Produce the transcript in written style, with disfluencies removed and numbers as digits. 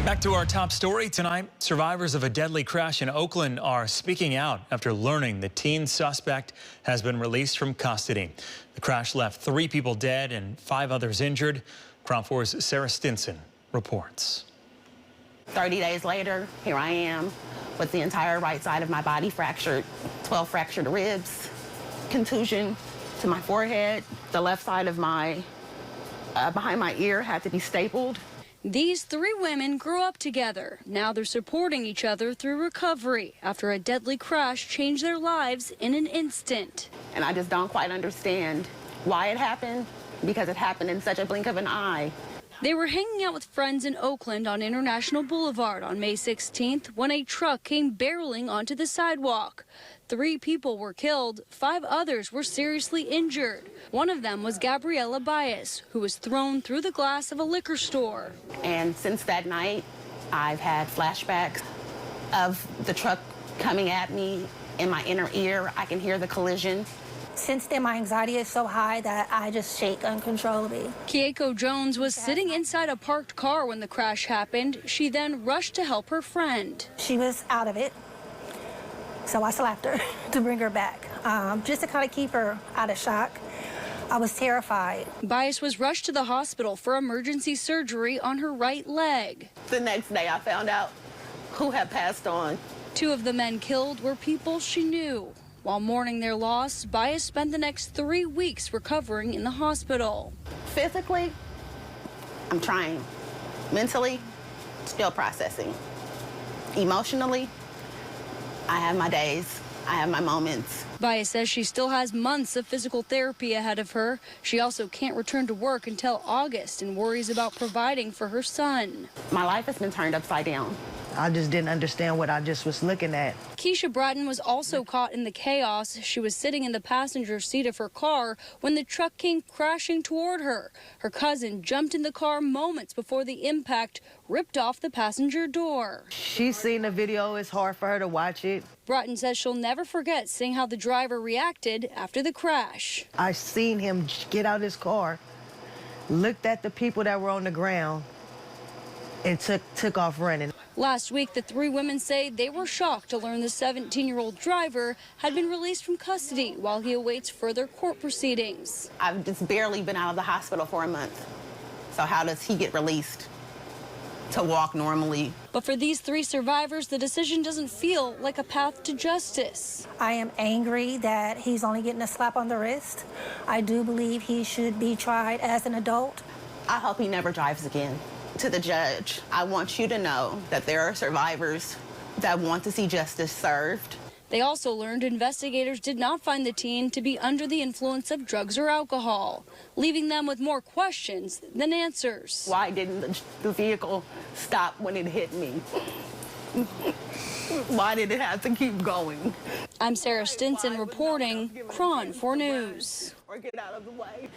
Back to our top story tonight. Survivors of a deadly crash in Oakland are speaking out after learning the teen suspect has been released from custody. The crash left 3 people dead and 5 others injured. Crown 4's Sarah Stinson reports. 30 days later, here I am with the entire right side of my body fractured, 12 fractured ribs, contusion to my forehead. The left side of my, behind my ear had to be stapled. These 3 women grew up together. Now they're supporting each other through recovery after a deadly crash changed their lives in an instant. And I just don't quite understand why it happened, because it happened in such a blink of an eye. They were hanging out with friends in Oakland on International Boulevard on May 16th when a truck came barreling onto the sidewalk. 3 people were killed, 5 others were seriously injured. One of them was Gabriella Baez, who was thrown through the glass of a liquor store. And since that night, I've had flashbacks of the truck coming at me in my inner ear. I can hear the collision. Since then, my anxiety is so high that I just shake uncontrollably. Kieko Jones was sitting inside a parked car when the crash happened. She then rushed to help her friend. She was out of it, so I slapped her to bring her back, just to kind of keep her out of shock. I was terrified. Baez was rushed to the hospital for emergency surgery on her right leg. The next day, I found out who had passed on. 2 of the men killed were people she knew. While mourning their loss, Baez spent the next 3 weeks recovering in the hospital. Physically, I'm trying. Mentally, still processing. Emotionally, I have my days. I have my moments. Baez says she still has months of physical therapy ahead of her. She also can't return to work until August and worries about providing for her son. My life has been turned upside down. I just didn't understand what I just was looking at. Keisha Bratton was also caught in the chaos. She was sitting in the passenger seat of her car when the truck came crashing toward her. Her cousin jumped in the car moments before the impact ripped off the passenger door. She's seen the video. It's hard for her to watch it. Bratton says she'll never forget seeing how the driver reacted after the crash. I seen him get out his car, looked at the people that were on the ground, and took off running. Last week, the 3 women say they were shocked to learn the 17-year-old driver had been released from custody while he awaits further court proceedings. I've just barely been out of the hospital for a month. So how does he get released to walk normally? But for these 3 survivors, the decision doesn't feel like a path to justice. I am angry that he's only getting a slap on the wrist. I do believe he should be tried as an adult. I hope he never drives again. To the judge, I want you to know that there are survivors that want to see justice served. They also learned investigators did not find the teen to be under the influence of drugs or alcohol, leaving them with more questions than answers. Why didn't the vehicle stop when it hit me? Why did it have to keep going? I'm Sarah Stinson reporting, Crown 4 News. Or get out of the way.